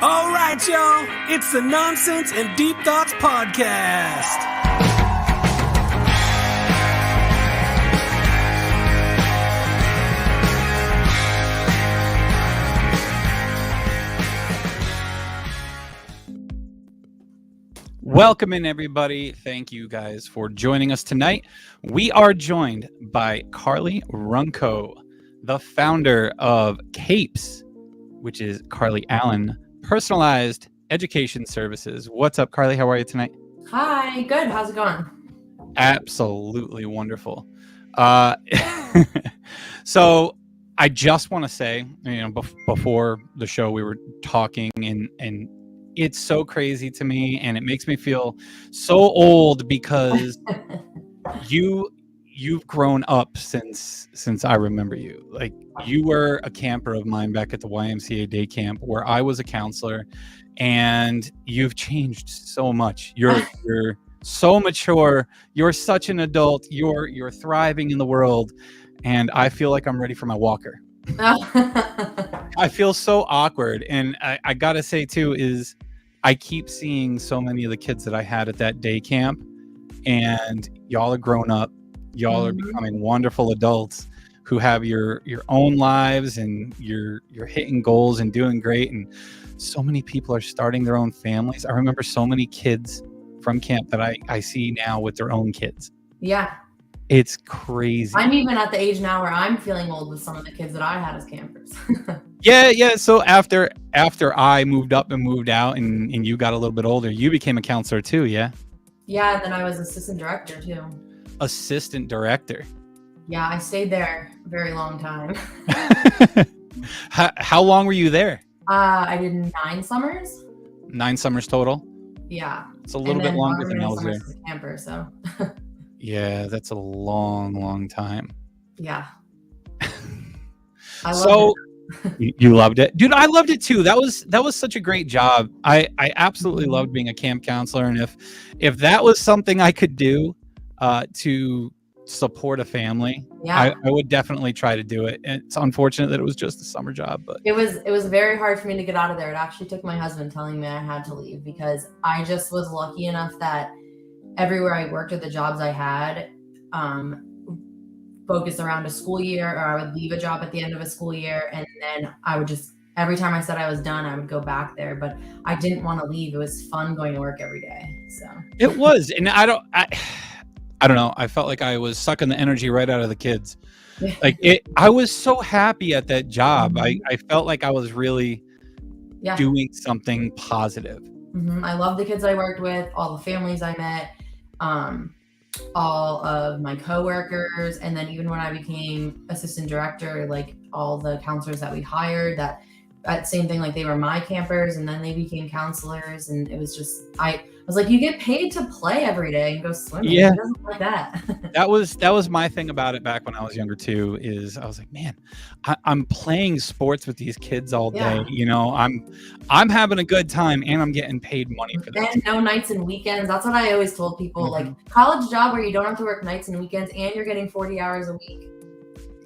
All right, y'all, it's the Nonsense and Deep Thoughts Podcast. Welcome in, everybody. Thank you guys for joining us tonight. We are joined by Carly Runco, the founder of C.A.P.E.S, which is Carly Allen Personalized Education Services. What's up, Carly? How are you tonight? Hi, good. How's it going? Absolutely wonderful. So I just want to say, before the show, we were talking and it's so crazy to me, and it makes me feel so old because you've grown up since I remember you. Like, you were a camper of mine back at the YMCA day camp where I was a counselor, and you've changed so much. You're so mature. You're such an adult. You're thriving in the world, and I feel like I'm ready for my walker. I feel so awkward, and I gotta say too is I keep seeing so many of the kids that I had at that day camp, and y'all are grown up. Y'all are becoming wonderful adults who have your own lives, and you're hitting goals and doing great. And so many people are starting their own families. I remember so many kids from camp that I see now with their own kids. Yeah. It's crazy. I'm even at the age now where I'm feeling old with some of the kids that I had as campers. Yeah. So after I moved up and moved out and you got a little bit older, you became a counselor too, yeah? Yeah, and then I was assistant director too. Assistant director? Yeah, I stayed there a very long time. How long were you there? I did 9 summers. 9 summers total? Yeah. It's a little bit longer than I was there. As a camper, so. Yeah, that's a long time. Yeah. You loved it, dude. I loved it too. That was such a great job. I absolutely loved being a camp counselor, and if that was something I could do to support a family, I would definitely try to do it. And it's unfortunate that it was just a summer job, but it was very hard for me to get out of there. It actually took my husband telling me I had to leave because I just was lucky enough that everywhere I worked at the jobs I had focused around a school year, or I would leave a job at the end of a school year, and then I would just, every time I said I was done, I would go back there. But I didn't want to leave. It was fun going to work every day. So it was, and I don't know. I felt like I was sucking the energy right out of the kids. I was so happy at that job. I felt like I was really doing something positive. I love the kids I worked with, all the families I met, all of my coworkers, and then even when I became assistant director, like all the counselors that we hired, that same thing, like they were my campers and then they became counselors, and it was just I was like, you get paid to play every day and go swimming. Yeah. It doesn't like that. That was my thing about it back when I was younger too, is I was like, man, I'm playing sports with these kids all day. I'm having a good time and I'm getting paid money for that. And no nights and weekends. That's what I always told people. Like, college job where you don't have to work nights and weekends and you're getting 40 hours a week.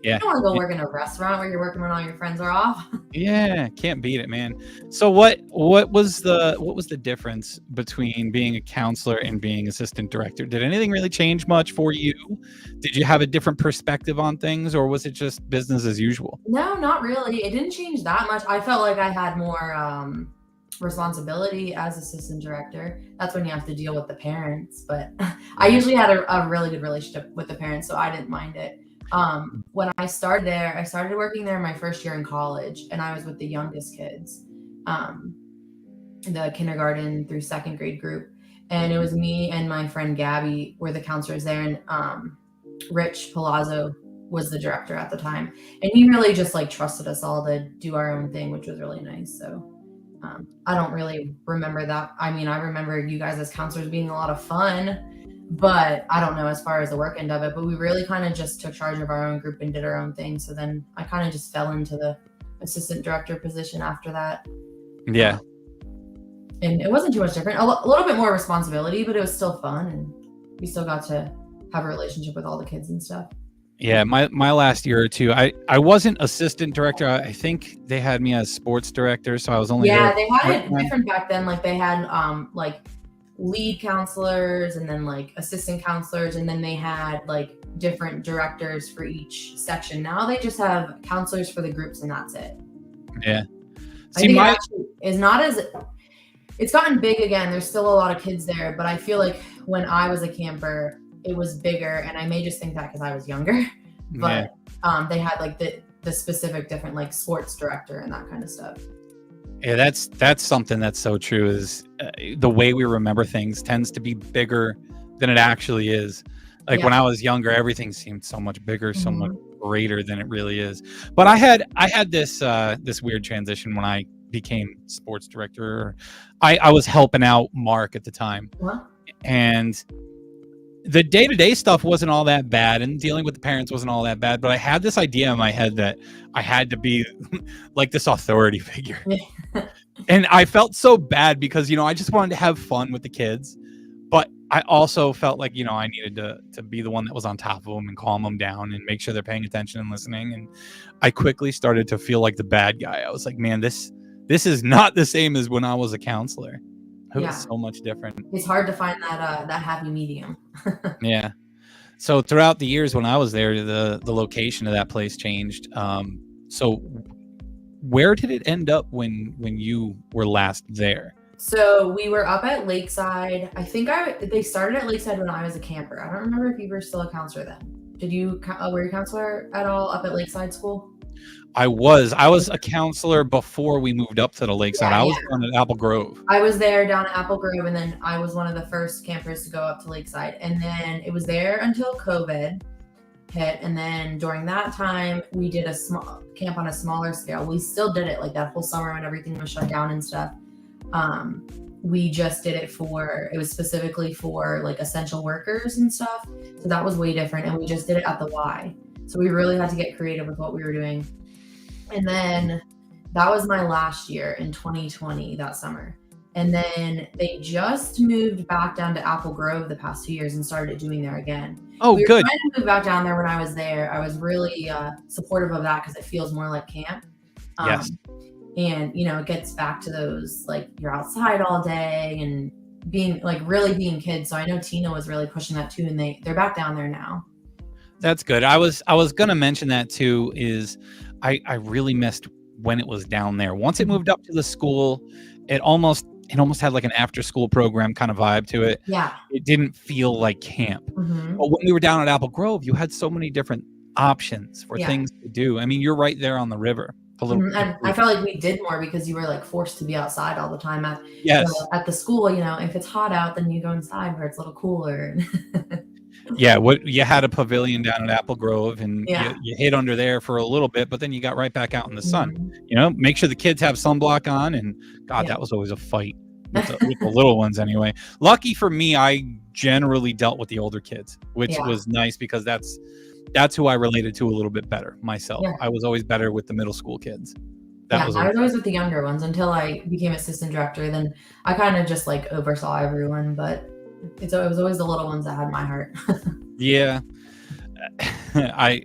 Yeah. You don't want to go work in a restaurant where you're working when all your friends are off. Yeah, can't beat it, man. So what was the difference between being a counselor and being assistant director? Did anything really change much for you? Did you have a different perspective on things, or was it just business as usual? No, not really. It didn't change that much. I felt like I had more responsibility as assistant director. That's when you have to deal with the parents, but I usually had a really good relationship with the parents, so I didn't mind it. When I started there, I started working there my first year in college, and I was with the youngest kids, the kindergarten through 2nd grade group. And it was me and my friend Gabby were the counselors there, and Rich Palazzo was the director at the time. And he really just like trusted us all to do our own thing, which was really nice. So I don't really remember that. I mean, I remember you guys as counselors being a lot of fun, but I don't know as far as the work end of it, but we really kind of just took charge of our own group and did our own thing. So then I kind of just fell into the assistant director position after that. Yeah. And it wasn't too much different. A little bit more responsibility, but it was still fun. And we still got to have a relationship with all the kids and stuff. Yeah, my last year or two, I wasn't assistant director. I think they had me as sports director, so I was only there Yeah, they had part it time. different back then. Like they had like lead counselors and then like assistant counselors, and then they had like different directors for each section. Now they just have counselors for the groups and that's it. Yeah. I See, think it my actually is not as it's gotten big again. There's still a lot of kids there, but I feel like when I was a camper, it was bigger, and I may just think that because I was younger. yeah. But they had like the specific different like sports director and that kind of stuff. Yeah, that's something that's so true. Is the way we remember things tends to be bigger than it actually is. Like when Yeah. I was younger, everything seemed so much bigger, so much Mhm. greater than it really is. But I had this weird transition when I became sports director. I was helping out Mark at the time, Well, and the day-to-day stuff wasn't all that bad, and dealing with the parents wasn't all that bad, but I had this idea in my head that I had to be like this authority figure. yeah. And I felt so bad because, I just wanted to have fun with the kids, but I also felt like, I needed to be the one that was on top of them and calm them down and make sure they're paying attention and listening. And I quickly started to feel like the bad guy. I was like, man, this is not the same as when I was a counselor. It was Yeah. so much different. It's hard to find that happy medium. Yeah. So throughout the years when I was there, the location of that place changed. So where did it end up when you were last there? So we were up at Lakeside. I think they started at Lakeside when I was a camper. I don't remember if you were still a counselor then. Did you were you a counselor at all up at Lakeside School? I was a counselor before we moved up to the lakeside. Yeah, I yeah. was down at Apple Grove. I was there down at Apple Grove, and then I was one of the first campers to go up to Lakeside. And then it was there until COVID hit. And then during that time, we did a small camp on a smaller scale. We still did it like that whole summer when everything was shut down and stuff. We just did it it was specifically for like essential workers and stuff. So that was way different. And we just did it at the Y. So we really had to get creative with what we were doing. And then that was my last year in 2020, that summer. And then they just moved back down to Apple Grove the past 2 years and started doing there again. Oh, We were good. trying to move back down there when I was there. I was really supportive of that because it feels more like camp. Yes. And, it gets back to those, like, you're outside all day and being, like, really being kids. So I know Tina was really pushing that too. And they're back down there now. That's good. I was gonna mention that too. Is I really missed when it was down there. Once it moved up to the school, it almost had like an after school program kind of vibe to it. Yeah. It didn't feel like camp. Mm-hmm. But when we were down at Apple Grove, you had so many different options for Yeah. things to do. I mean, you're right there on the river. A little. And I felt like we did more because you were like forced to be outside all the time Yes. at the school. If it's hot out, then you go inside where it's a little cooler. Yeah, what you had a pavilion down at Apple Grove, and Yeah. you hid under there for a little bit, but then you got right back out in the sun. Mhm. Make sure the kids have sunblock on, and God, Yeah. that was always a fight with the little ones. Anyway, lucky for me, I generally dealt with the older kids, which Yeah. was nice because that's who I related to a little bit better myself. Yeah. I was always better with the middle school kids. I was always with the younger ones until I became assistant director. Then I kind of just like oversaw everyone, but it was always the little ones that had my heart. Yeah.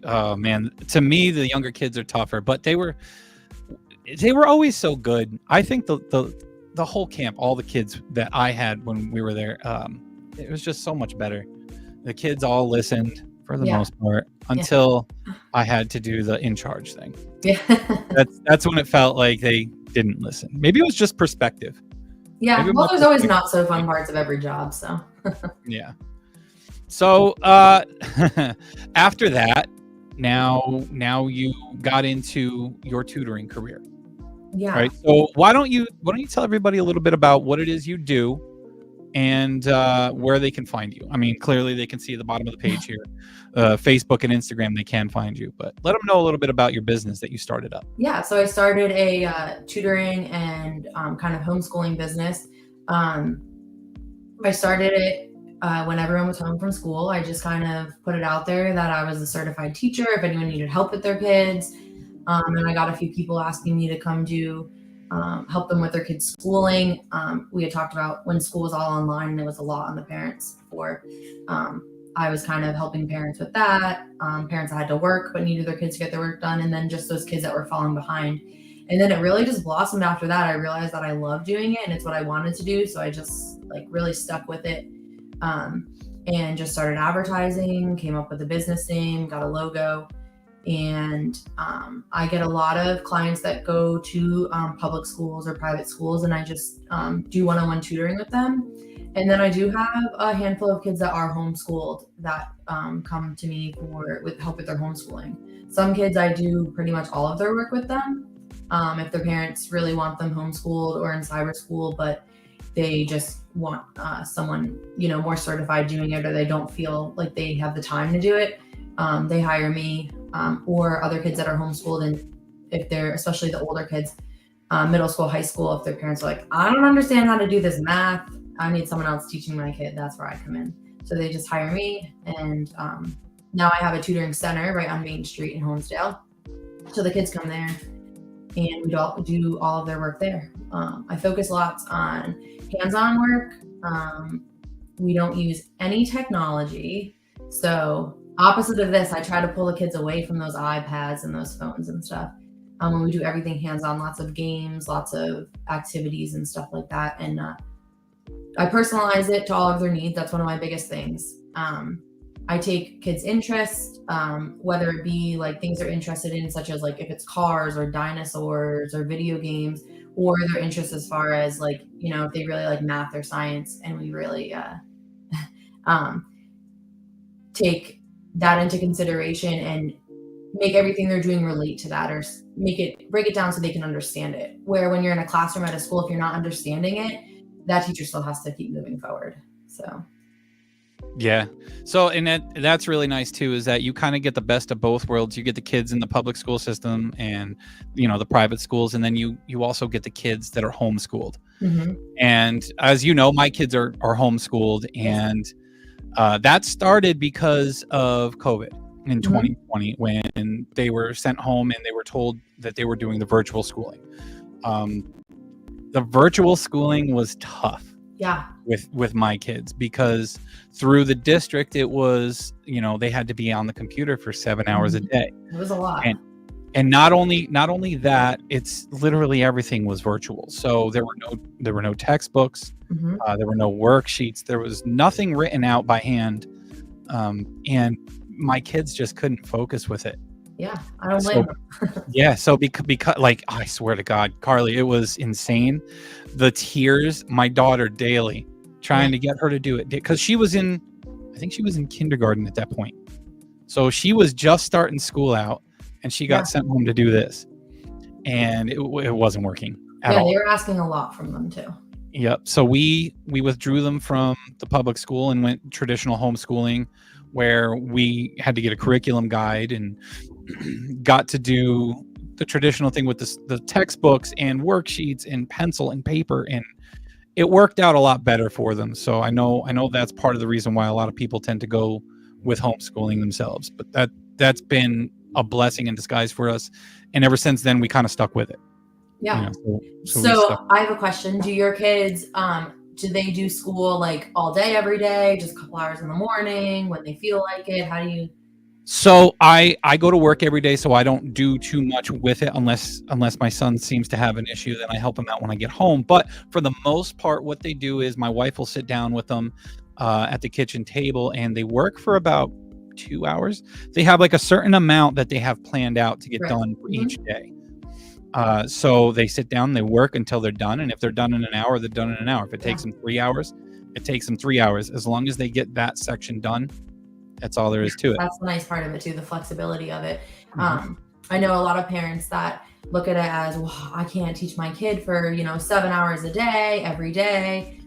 Oh man, to me the younger kids are tougher, but they were always so good. I think the whole camp, all the kids that I had when we were there, it was just so much better. The kids all listened for the most part until I had to do the in charge thing. Yeah. That's when it felt like they didn't listen. Maybe it was just perspective. Yeah. Maybe Well, there's always not so fun parts of every job. So. Yeah. So after that, now you got into your tutoring career. Yeah. Right. So why don't you tell everybody a little bit about what it is you do and where they can find you? I mean, clearly they can see at the bottom of the page here, Facebook and Instagram, they can find you, but let them know a little bit about your business that you started up. Yeah. So I started a tutoring and kind of homeschooling business. I started it when everyone was home from school. I just kind of put it out there that I was a certified teacher if anyone needed help with their kids. And I got a few people asking me to come help them with their kids' schooling. We had talked about when school was all online and it was a lot on the parents for I was kind of helping parents with that. Parents that had to work but needed their kids to get their work done, and then just those kids that were falling behind. And then it really just blossomed after that. I realized that I love doing it and it's what I wanted to do. So I just like really stuck with it, and just started advertising, came up with a business name, got a logo. And I get a lot of clients that go to public schools or private schools, and I just do one-on-one tutoring with them. And then I do have a handful of kids that are homeschooled that come to me with help with their homeschooling. Some kids I do pretty much all of their work with them, if their parents really want them homeschooled or in cyber school, but they just want someone more certified doing it, or they don't feel like they have the time to do it. They hire me, or other kids that are homeschooled, and if they're, especially the older kids, middle school, high school, if their parents are like, I don't understand how to do this math, I need someone else teaching my kid, that's where I come in. So they just hire me, and now I have a tutoring center right on Main Street in Holmesdale. So the kids come there, and we do all of their work there. I focus lots on hands-on work. We don't use any technology. So opposite of this, I try to pull the kids away from those iPads and those phones and stuff. When we do everything hands-on, lots of games, lots of activities and stuff like that. And I personalize it to all of their needs. That's one of my biggest things. I take kids' interest, whether it be like things they're interested in, such as like if it's cars or dinosaurs or video games, or their interests as far as like, if they really like math or science, and we really take that into consideration and make everything they're doing relate to that, or break it down so they can understand it. Where when you're in a classroom at a school, if you're not understanding it, that teacher still has to keep moving forward. So yeah. So, and that's really nice too, is that you kind of get the best of both worlds. You get the kids in the public school system and, the private schools. And then you also get the kids that are homeschooled. Mm-hmm. And as you know, my kids are homeschooled, and that started because of COVID in 2020, when they were sent home and they were told that they were doing the virtual schooling. The virtual schooling was tough. Yeah. With my kids, because through the district, it was, they had to be on the computer for 7 hours a day. It was a lot. And not only that, it's literally everything was virtual. So there were no textbooks, there were no worksheets, there was nothing written out by hand, and my kids just couldn't focus with it. Yeah, I don't blame them. Yeah, so because like, I swear to God, Carly, it was insane. The tears, my daughter daily, trying to get her to do it, because I think she was in kindergarten at that point. So she was just starting school out, and she got sent home to do this, and it wasn't working at all. Yeah, they were asking a lot from them too. Yep. So we withdrew them from the public school and went traditional homeschooling, where we had to get a curriculum guide and got to do the traditional thing with the textbooks and worksheets and pencil and paper, and it worked out a lot better for them. So I know that's part of the reason why a lot of people tend to go with homeschooling themselves, but that's been a blessing in disguise for us, and ever since then we kind of stuck with it. Yeah. So I have a question. Do your kids do they do school like all day every day, just a couple hours in the morning when they feel like it? How do you? So I go to work every day, so I don't do too much with it unless my son seems to have an issue. Then I help him out when I get home. But for the most part, what they do is my wife will sit down with them at the kitchen table, and they work for about 2 hours. They have like a certain amount that they have planned out to get done for each day. So they sit down, they work until they're done. And if they're done in an hour, they're done in an hour. If it takes them 3 hours, it takes them 3 hours. As long as they get that section done, that's all there is to it. That's the nice part of it too, the flexibility of it. I know a lot of parents that look at it as, well, I can't teach my kid for, 7 hours a day, every day.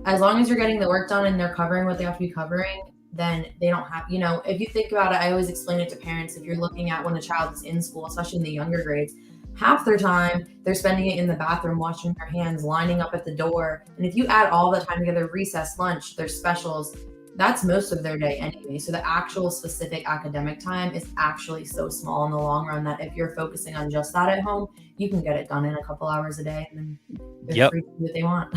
As long as you're getting the work done and they're covering what they have to be covering, then they don't have, if you think about it, I always explain it to parents. If you're looking at when a child is in school, especially in the younger grades, half their time they're spending it in the bathroom, washing their hands, lining up at the door. And if you add all the time together, recess, lunch, their specials, that's most of their day anyway. So the actual specific academic time is actually so small in the long run that if you're focusing on just that at home, you can get it done in a couple hours a day, and then they're free to do what they want.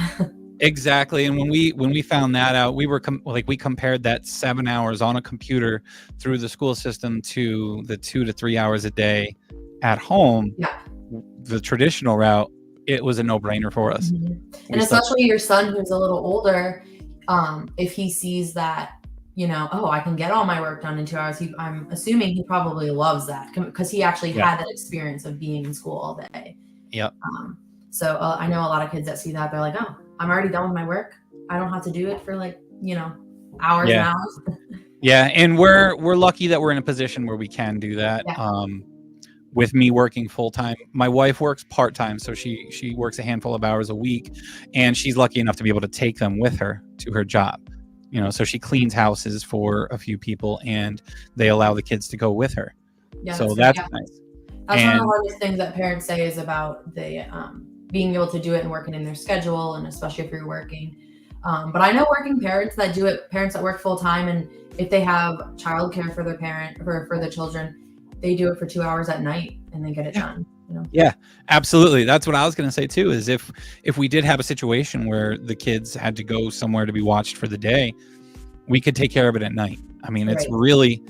Exactly. And when we found that out, we were we compared that 7 hours on a computer through the school system to the 2 to 3 hours a day at home, Yeah. the traditional route. It was a no-brainer for us. And especially your son who's a little older, if he sees that, oh, I can get all my work done in 2 hours, I'm assuming he probably loves that because he actually had that experience of being in school all day. Yep. So I know a lot of kids that see that, they're like, oh, I'm already done with my work. I don't have to do it for hours and hours. Yeah, and we're lucky that we're in a position where we can do that. With me working full time, my wife works part time, so she works a handful of hours a week, and she's lucky enough to be able to take them with her to her job. So she cleans houses for a few people, and they allow the kids to go with her. So that's nice. That's one of the hardest things that parents say is about the being able to do it and working in their schedule, and especially if you're working. But I know working parents that do it, parents that work full time, and if they have childcare for their parent or for the children, they do it for 2 hours at night and they get it done. Yeah, absolutely. That's what I was going to say too, is if we did have a situation where the kids had to go somewhere to be watched for the day, we could take care of it at night. I mean, it's really,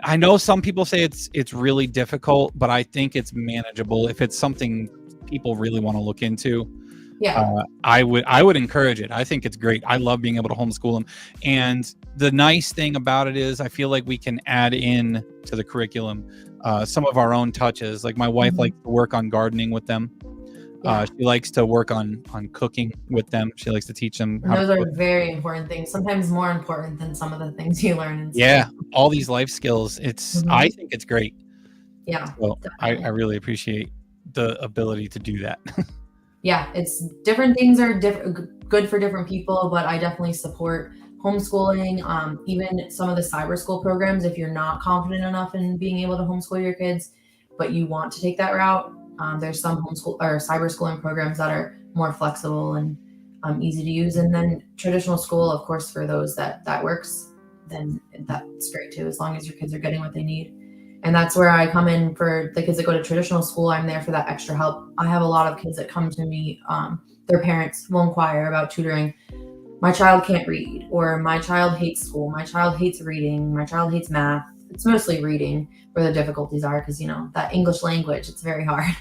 I know some people say it's really difficult, but I think it's manageable if it's something people really want to look into. I would encourage it. I think it's great. I love being able to homeschool them. And the nice thing about it is I feel like we can add in to the curriculum some of our own touches. Like my wife likes to work on gardening with them. She likes to work on cooking with them. She likes to teach them. And those are very important things, sometimes more important than some of the things you learn in school. All these life skills. I think it's great. So I really appreciate the ability to do that. It's different things are good for different people, but I definitely support homeschooling. Even some of the cyber school programs, if you're not confident enough in being able to homeschool your kids, but you want to take that route, there's some homeschool or cyber schooling programs that are more flexible and easy to use. And then traditional school, of course, for those that works, then that's great too, as long as your kids are getting what they need. And that's where I come in for the kids that go to traditional school. I'm there for that extra help. I have a lot of kids that come to me. Their parents will inquire about tutoring. My child can't read, or my child hates school. My child hates reading. My child hates math. It's mostly reading where the difficulties are because, that English language, it's very hard.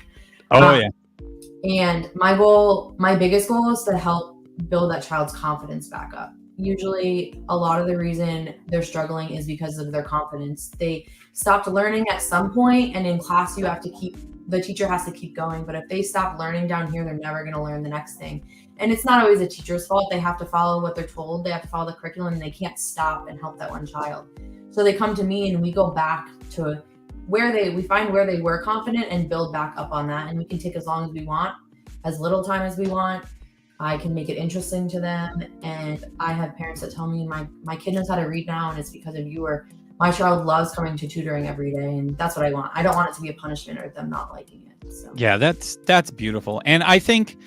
And my biggest goal is to help build that child's confidence back up. Usually a lot of the reason they're struggling is because of their confidence. They stopped learning at some point, and in class the teacher has to keep going. But if they stop learning down here, they're never going to learn the next thing. And it's not always a teacher's fault. They have to follow what they're told. They have to follow the curriculum, and they can't stop and help that one child. So they come to me and we go back to we find where they were confident and build back up on that. And we can take as long as we want, as little time as we want. I can make it interesting to them. And I have parents that tell me my kid knows how to read now, and it's because of you, or my child loves coming to tutoring every day. And that's what I want. I don't want it to be a punishment or them not liking it. So. Yeah, that's beautiful. And I think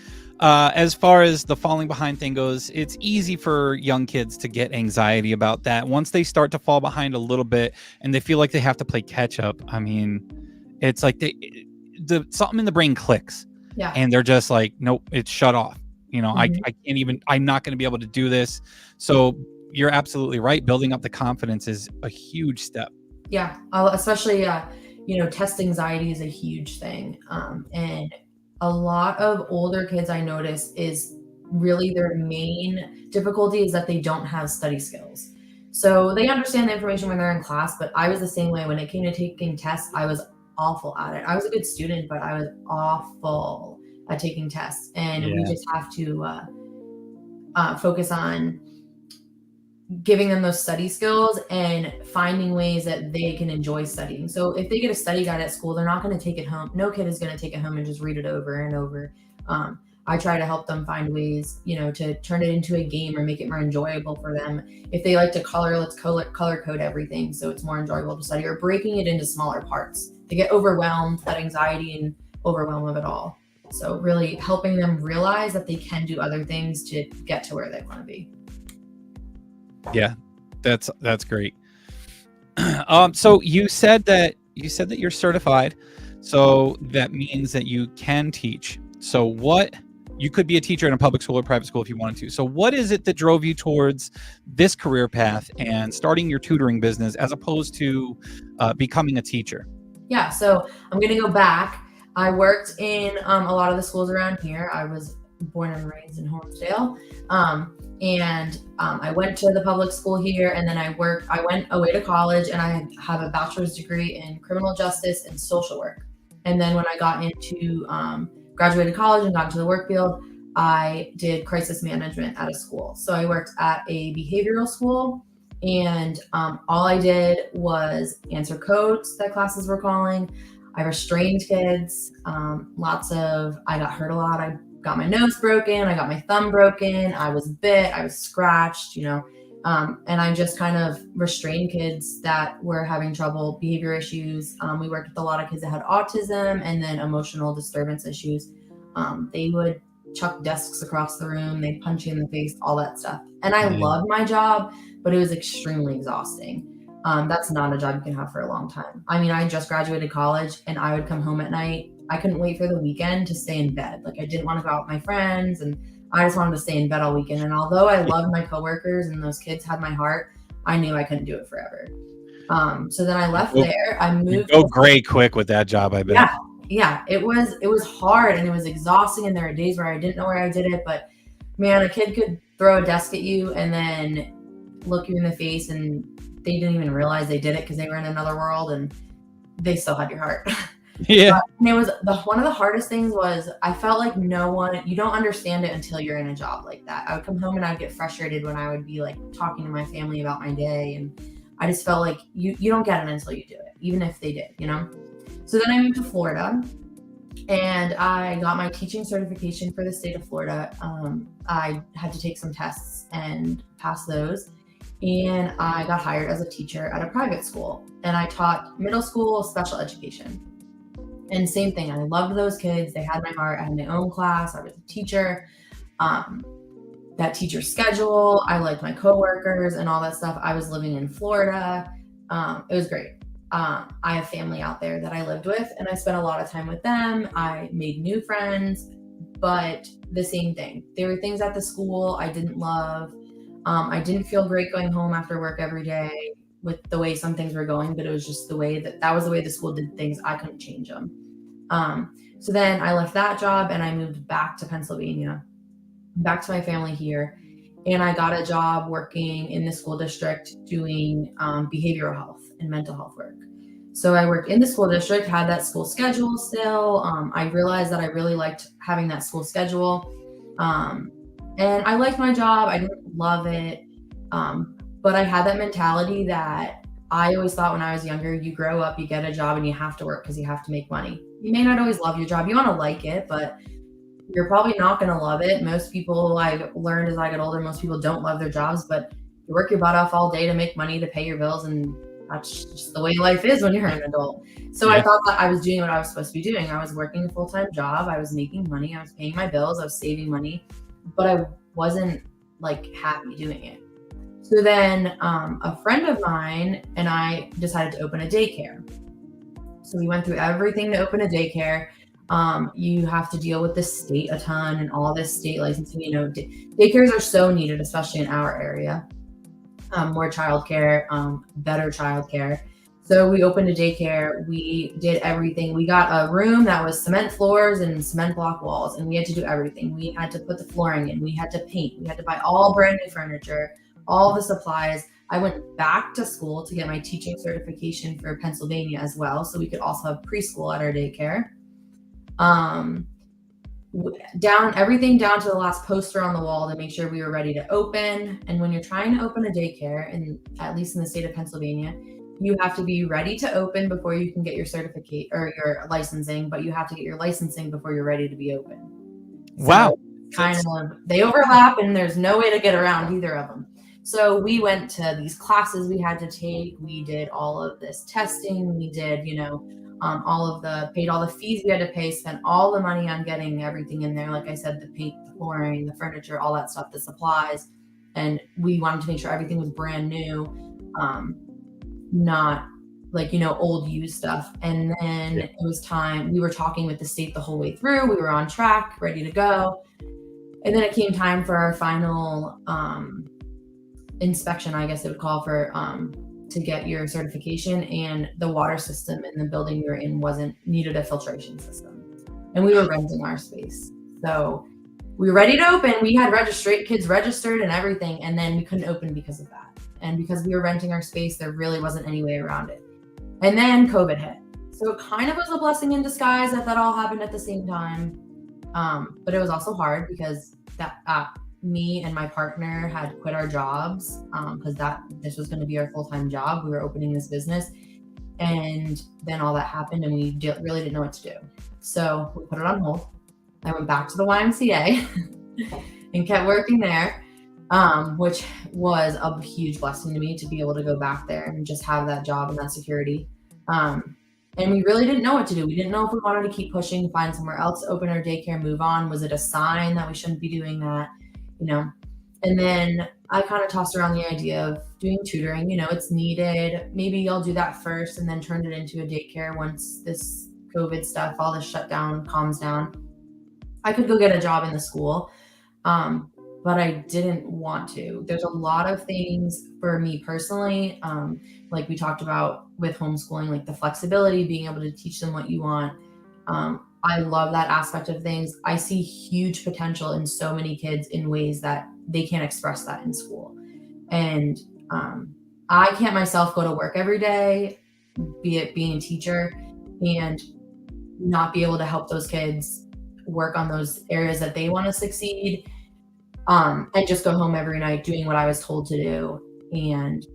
as far as the falling behind thing goes, it's easy for young kids to get anxiety about that. Once they start to fall behind a little bit and they feel like they have to play catch up, I mean, it's like something in the brain clicks. And they're just like, nope, it's shut off. I can't even, I'm not going to be able to do this. So you're absolutely right. Building up the confidence is a huge step. Yeah. Especially, test anxiety is a huge thing. And a lot of older kids I notice is really their main difficulty is that they don't have study skills. So they understand the information when they're in class, but I was the same way. When it came to taking tests, I was awful at it. I was a good student, but I was awful at taking tests. And we just have to focus on giving them those study skills and finding ways that they can enjoy studying. So if they get a study guide at school, they're not going to take it home. No kid is going to take it home and just read it over and over. I try to help them find ways, to turn it into a game or make it more enjoyable for them. If they like to color, let's color code everything so it's more enjoyable to study, or breaking it into smaller parts. They get overwhelmed, that anxiety and overwhelm of it all. So really helping them realize that they can do other things to get to where they want to be. Yeah, that's great. So you said that you're certified, so that means that you can teach. So what you could be a teacher in a public school or private school if you wanted to. So what is it that drove you towards this career path and starting your tutoring business as opposed to becoming a teacher? Yeah, so I'm going to go back. I worked in a lot of the schools around here. I was born and raised in Homestead. I went to the public school here, and then I went away to college, and I have a bachelor's degree in criminal justice and social work. And then when I got into graduated college and got into the work field, I did crisis management at a school. So I worked at a behavioral school, and all I did was answer codes that classes were calling. I restrained kids. I got hurt a lot. I got my nose broken. I got my thumb broken. I was bit. I was scratched, and I just kind of restrained kids that were having trouble, behavior issues. We worked with a lot of kids that had autism and then emotional disturbance issues. They would chuck desks across the room. They'd punch you in the face, all that stuff. And I loved my job, but it was extremely exhausting. That's not a job you can have for a long time. I mean, I just graduated college and I would come home at night. I couldn't wait for the weekend to stay in bed. Like I didn't want to go out with my friends, and I just wanted to stay in bed all weekend. And although I loved my coworkers and those kids had my heart, I knew I couldn't do it forever. So then I left there. I moved. You go great quick with that job, I bet. Yeah. It was hard and it was exhausting. And there were days where I didn't know where I did it, but man, a kid could throw a desk at you and then look you in the face, and they didn't even realize they did it because they were in another world, and they still had your heart. Yeah. And it was one of the hardest things was I felt like you don't understand it until you're in a job like that. I would come home and I'd get frustrated when I would be like talking to my family about my day. And I just felt like you don't get it until you do it, even if they did, So then I moved to Florida and I got my teaching certification for the state of Florida. I had to take some tests and pass those. And I got hired as a teacher at a private school. And I taught middle school special education. And same thing, I loved those kids. They had my heart. I had my own class. I was a teacher. That teacher schedule, I liked my coworkers and all that stuff. I was living in Florida. It was great. I have family out there that I lived with, and I spent a lot of time with them. I made new friends, but the same thing. There were things at the school I didn't love. I didn't feel great going home after work every day with the way some things were going, but it was just that was the way the school did things. I couldn't change them. So then I left that job and I moved back to Pennsylvania, back to my family here. And I got a job working in the school district doing behavioral health and mental health work. So I worked in the school district, had that school schedule still. I realized that I really liked having that school schedule. And I liked my job. I didn't love it. But I had that mentality that I always thought when I was younger, you grow up, you get a job and you have to work because you have to make money. You may not always love your job. You want to like it, but you're probably not going to love it. Most people, I've learned as I get older, most people don't love their jobs, but you work your butt off all day to make money to pay your bills. And that's just the way life is when you're an adult. So I thought that I was doing what I was supposed to be doing. I was working a full-time job. I was making money. I was paying my bills. I was saving money, but I wasn't like happy doing it. So then a friend of mine and I decided to open a daycare. So we went through everything to open a daycare. You have to deal with the state a ton and all this state licensing. Daycares are so needed, especially in our area. More childcare, better childcare. So we opened a daycare. We did everything. We got a room that was cement floors and cement block walls, and we had to do everything. We had to put the flooring in. We had to paint. We had to buy all brand new furniture, all the supplies. I went back to school to get my teaching certification for Pennsylvania as well, so we could also have preschool at our daycare. Everything down to the last poster on the wall to make sure we were ready to open. And when you're trying to open a daycare, and at least in the state of Pennsylvania, you have to be ready to open before you can get your certificate or your licensing, but you have to get your licensing before you're ready to be open. Wow. So they overlap and there's no way to get around either of them. So we went to these classes we had to take. We did all of this testing. We did, paid all the fees we had to pay, spent all the money on getting everything in there. Like I said, the paint, the flooring, the furniture, all that stuff, the supplies. And we wanted to make sure everything was brand new, not like, old used stuff. And then it was time, we were talking with the state the whole way through. We were on track, ready to go. And then it came time for our final inspection, I guess it would call for, to get your certification. And the water system in the building we were in needed a filtration system. And we were renting our space. So we were ready to open. We had kids registered and everything. And then we couldn't open because of that. And because we were renting our space, there really wasn't any way around it. And then COVID hit. So it kind of was a blessing in disguise that all happened at the same time. But it was also hard because me and my partner had quit our jobs because this was going to be our full-time job. We were opening this business. And then all that happened and we really didn't know what to do. So we put it on hold. I went back to the YMCA and kept working there, which was a huge blessing to me to be able to go back there and just have that job and that security. And we really didn't know what to do. We didn't know if we wanted to keep pushing, find somewhere else, open our daycare, move on. Was it a sign that we shouldn't be doing that? And then I kind of tossed around the idea of doing tutoring. It's needed. Maybe I'll do that first and then turn it into a daycare once this COVID stuff, all this shutdown calms down. I could go get a job in the school, but I didn't want to. There's a lot of things for me personally, like we talked about with homeschooling, like the flexibility, being able to teach them what you want. I love that aspect of things. I see huge potential in so many kids in ways that they can't express that in school. And I can't myself go to work every day, be it being a teacher, and not be able to help those kids work on those areas that they want to succeed, and just go home every night doing what I was told to do and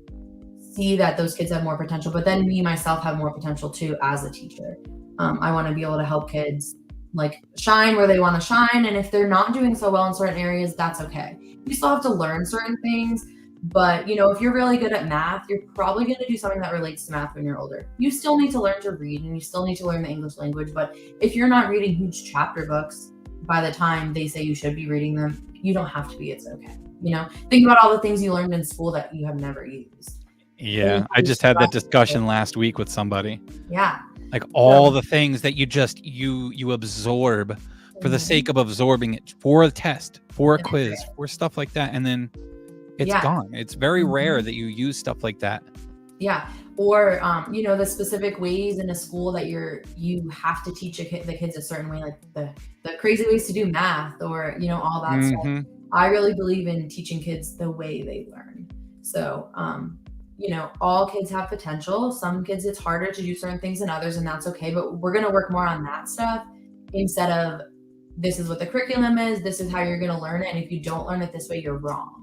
see that those kids have more potential. But then me, myself, have more potential too as a teacher. I want to be able to help kids like shine where they want to shine. And if they're not doing so well in certain areas, that's okay. You still have to learn certain things. But, if you're really good at math, you're probably going to do something that relates to math when you're older. You still need to learn to read and you still need to learn the English language. But if you're not reading huge chapter books by the time they say you should be reading them, you don't have to be. It's okay. Think about all the things you learned in school that you have never used. Yeah. I just had that discussion last week with somebody. Yeah. Like all the things that you absorb for the sake of absorbing it for a test, for a quiz, for stuff like that. And then it's gone. It's very rare that you use stuff like that. Yeah. Or, the specific ways in a school that you have to teach the kids a certain way, like the crazy ways to do math or, all that stuff. I really believe in teaching kids the way they learn. So, all kids have potential. Some kids, it's harder to do certain things than others, and that's okay. But we're going to work more on that stuff instead of this is what the curriculum is. This is how you're going to learn it. And if you don't learn it this way, you're wrong.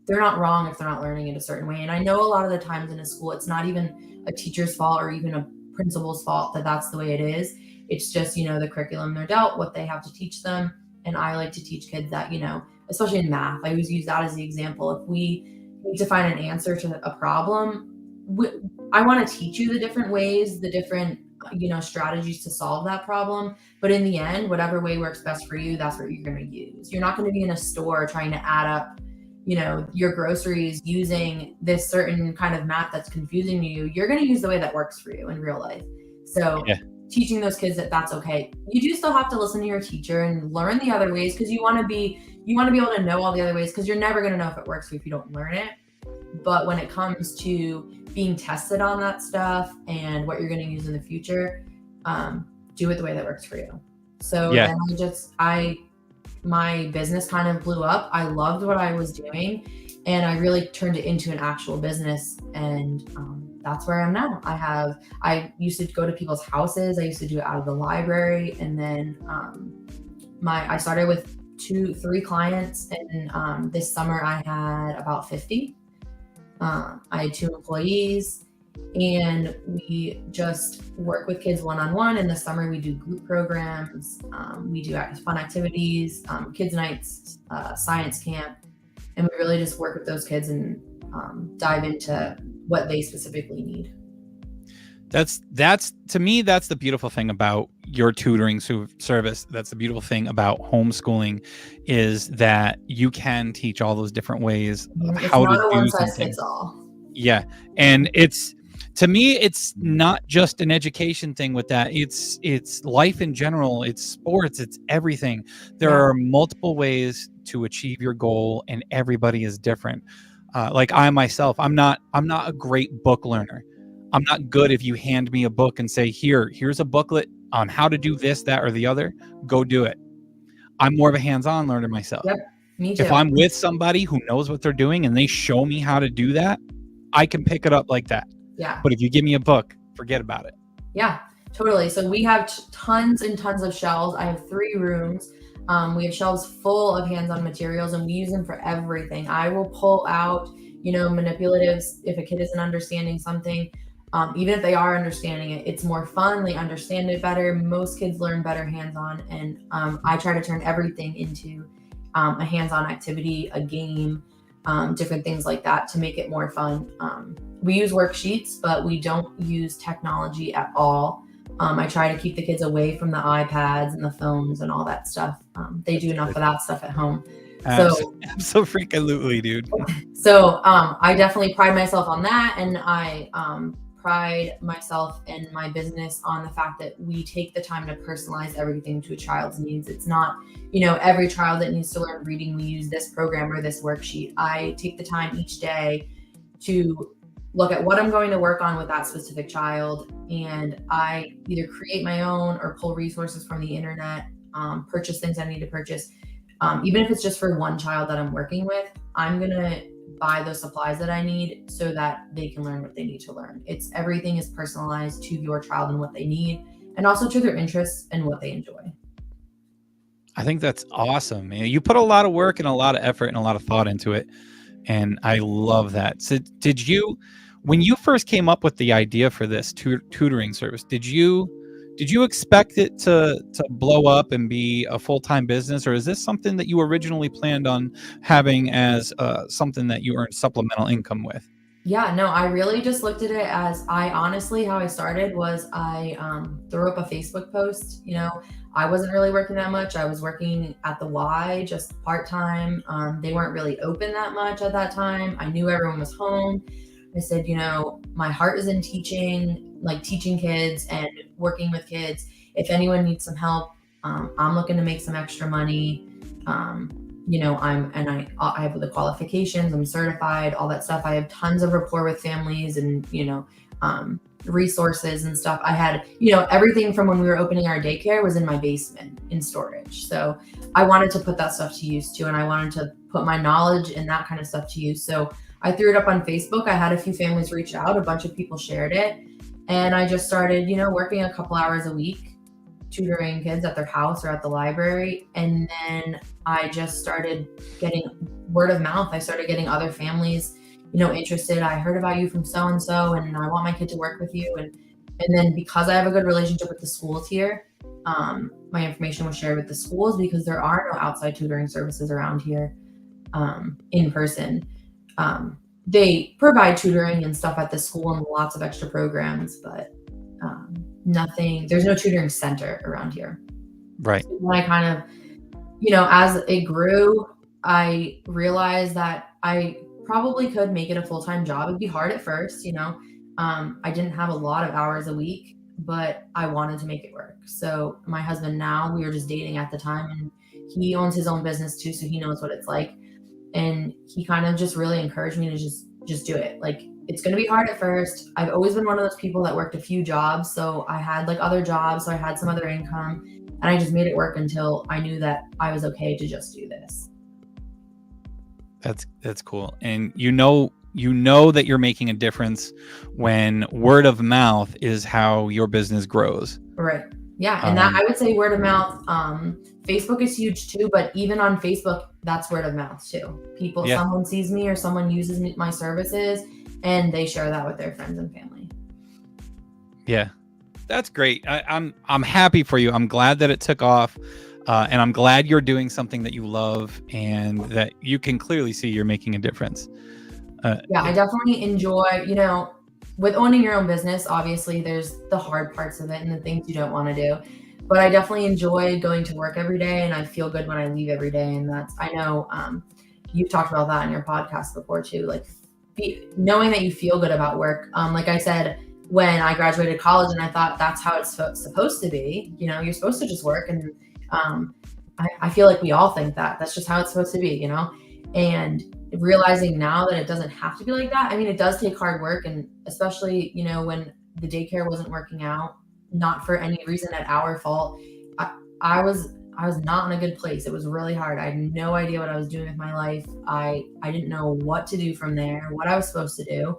They're not wrong if they're not learning it a certain way. And I know a lot of the times in a school, it's not even a teacher's fault or even a principal's fault that that's the way it is. It's just, the curriculum they're dealt, what they have to teach them. And I like to teach kids that, especially in math, I always use that as the example. If we need to find an answer to a problem, I want to teach you the different ways, the different, strategies to solve that problem. But in the end, whatever way works best for you, that's what you're going to use. You're not going to be in a store trying to add up your groceries using this certain kind of math that's confusing to you. You're going to use the way that works for you in real life. So teaching those kids that that's okay. You do still have to listen to your teacher and learn the other ways because you want to be able to know all the other ways because you're never going to know if it works for you if you don't learn it. But when it comes to being tested on that stuff and what you're going to use in the future, do it the way that works for you. So then my business kind of blew up. I loved what I was doing and I really turned it into an actual business. And that's where I am now. I used to go to people's houses. I used to do it out of the library. And then I started with 2-3 clients. And this summer I had about 50. I had 2 employees. And we just work with kids one-on-one. In the summer, we do group programs. We do fun activities, kids nights, science camp. And we really just work with those kids and dive into what they specifically need. That's to me, that's the beautiful thing about your tutoring service. That's the beautiful thing about homeschooling is that you can teach all those different ways of how to do something. It's all. Yeah. And To me, it's not just an education thing with that. It's life in general. It's sports. It's everything. There Yeah. are multiple ways to achieve your goal, and everybody is different. Like I myself, I'm not a great book learner. I'm not good if you hand me a book and say, here's a booklet on how to do this, that, or the other. Go do it. I'm more of a hands-on learner myself. Yep. Me If too. I'm with somebody who knows what they're doing and they show me how to do that, I can pick it up like that. Yeah. But if you give me a book, forget about it. Yeah, totally. So we have tons and tons of shelves. I have 3 rooms. We have shelves full of hands-on materials, and we use them for everything. I will pull out, manipulatives if a kid isn't understanding something. Even if they are understanding it, it's more fun. They understand it better. Most kids learn better hands-on, and I try to turn everything into a hands-on activity, a game, different things like that to make it more fun. We use worksheets, but we don't use technology at all. I try to keep the kids away from the iPads and the phones and all that stuff. They do enough of that stuff at home. So Absolutely, dude. So I definitely pride myself on that, and I pride myself and my business on the fact that we take the time to personalize everything to a child's needs. It's not, every child that needs to learn reading, we use this program or this worksheet. I take the time each day to look at what I'm going to work on with that specific child, and I either create my own or pull resources from the internet, purchase things I need to purchase. Even if it's just for one child that I'm working with, I'm going to buy those supplies that I need so that they can learn what they need to learn. Everything is personalized to your child and what they need, and also to their interests and what they enjoy. I think that's awesome, man. You put a lot of work and a lot of effort and a lot of thought into it, and I love that. So when you first came up with the idea for this tutoring service, did you expect it to blow up and be a full-time business, or is this something that you originally planned on having as something that you earned supplemental income with? Yeah, no, I really just looked at it as how I started was I threw up a Facebook post. I wasn't really working that much. I was working at the Y just part-time. They weren't really open that much at that time. I knew everyone was home. I said, my heart is in teaching, like teaching kids and working with kids. If anyone needs some help, I'm looking to make some extra money. I have the qualifications, I'm certified, all that stuff. I have tons of rapport with families and, resources and stuff. I had, everything from when we were opening our daycare was in my basement in storage. So I wanted to put that stuff to use too. And I wanted to put my knowledge and that kind of stuff to use. So I threw it up on Facebook. I had a few families reach out, a bunch of people shared it. And I just started, working a couple hours a week, tutoring kids at their house or at the library. And then I just started getting word of mouth. I started getting other families, interested. I heard about you from so-and-so, and I want my kid to work with you. And then because I have a good relationship with the schools here, my information was shared with the schools because there are no outside tutoring services around here in person. They provide tutoring and stuff at the school and lots of extra programs, but there's no tutoring center around here. Right. So when I kind of, as it grew, I realized that I probably could make it a full-time job. It'd be hard at first, I didn't have a lot of hours a week, but I wanted to make it work. So my husband now, we were just dating at the time, and he owns his own business too, so he knows what it's like. And he kind of just really encouraged me to just do it. Like, it's going to be hard at first. I've always been one of those people that worked a few jobs. So I had like other jobs. So I had some other income, and I just made it work until I knew that I was okay to just do this. That's cool. And you know that you're making a difference when word of mouth is how your business grows. Right. Yeah. And that I would say word of mouth, Facebook is huge too, but even on Facebook, that's word of mouth too. Someone sees me or someone uses my services and they share that with their friends and family. Yeah, that's great. I'm happy for you. I'm glad that it took off. And I'm glad you're doing something that you love and that you can clearly see you're making a difference. I definitely enjoy, with owning your own business, obviously there's the hard parts of it and the things you don't want to do. But I definitely enjoy going to work every day, and I feel good when I leave every day. And I know you've talked about that in your podcast before too, like knowing that you feel good about work. Like I said, when I graduated college, and I thought that's how it's supposed to be. You know, you're supposed to just work. And I feel like we all think that that's just how it's supposed to be, you know, and realizing now that it doesn't have to be like that. I mean, it does take hard work, and especially, you know, when the daycare wasn't working out, not for any reason at our fault. I was not in a good place. It was really hard. I had no idea what I was doing with my life. I didn't know what to do from there, what I was supposed to do.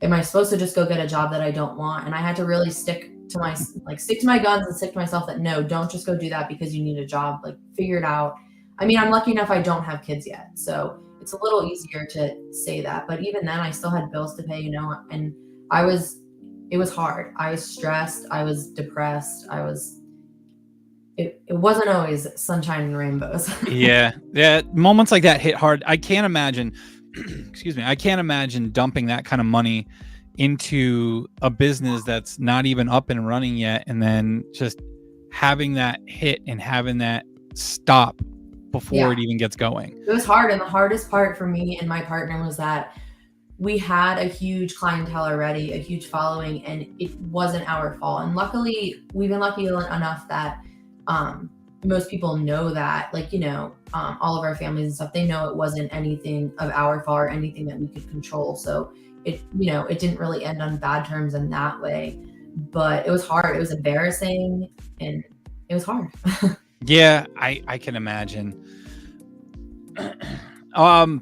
Am I supposed to just go get a job that I don't want? And I had to really stick to my guns and stick to myself that no, don't just go do that because you need a job. Like, figure it out. I mean, I'm lucky enough I don't have kids yet, so it's a little easier to say that. But even then, I still had bills to pay, you know, and it was hard. I was stressed. I was depressed. It wasn't always sunshine and rainbows. Yeah. Moments like that hit hard. I can't imagine, excuse me, I can't imagine dumping that kind of money into a business that's not even up and running yet, and then just having that hit and having that stop before it even gets going. It was hard. And the hardest part for me and my partner was that we had a huge clientele already, a huge following, and it wasn't our fault. And luckily, we've been lucky enough that most people know that, like, you know, all of our families and stuff, they know it wasn't anything of our fault or anything that we could control. So it, you know, it didn't really end on bad terms in that way, but it was hard. It was embarrassing, and it was hard. Yeah, I can imagine. God,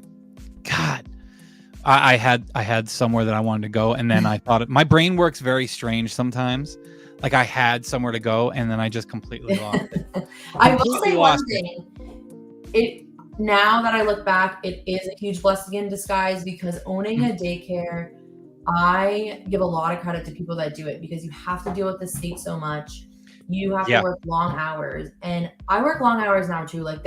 I had somewhere that I wanted to go, and then I thought my brain works very strange sometimes. Like, I had somewhere to go, and then I just completely lost it. I will say one thing. Now that I look back, it is a huge blessing in disguise, because owning a daycare, I give a lot of credit to people that do it, because you have to deal with the state so much. You have to work long hours, and I work long hours now too. Like,